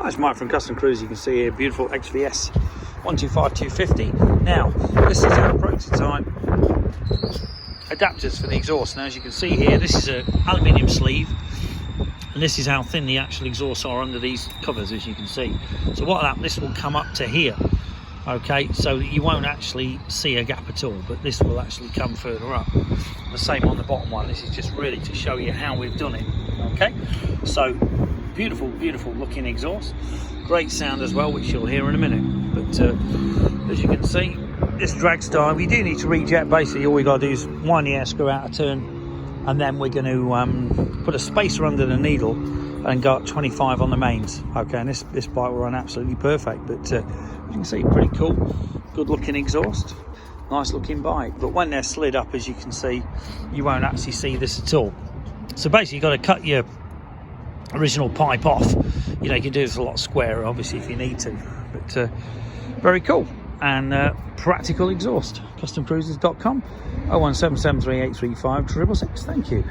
That's Mike from Custom Cruise. You can see here, beautiful XVS125 250. Now, this is our prototype adapters for the exhaust. Now, as you can see here, this is an aluminium sleeve, and this is how thin the actual exhausts are under these covers, as you can see. So what that, this will come up to here, okay, so that you won't actually see a gap at all, but this will actually come further up. The same on the bottom one. This is just really to show you how we've done it. Okay, so beautiful looking exhaust, great sound as well, which you'll hear in a minute. But as you can see, this dragster, we do need to reject. Basically all we got to do is wind the air screw out of turn, and then we're going to put a spacer under the needle and go up 25 on the mains. Okay, and this bike will run absolutely perfect. But as you can see, pretty cool, good looking exhaust, nice looking bike. But when they're slid up, as you can see, you won't actually see this at all. So basically you've got to cut your original pipe off. You know, you can do this a lot squarer obviously if you need to, but very cool and practical exhaust. Customcruisers.com, 01773835666. Thank you.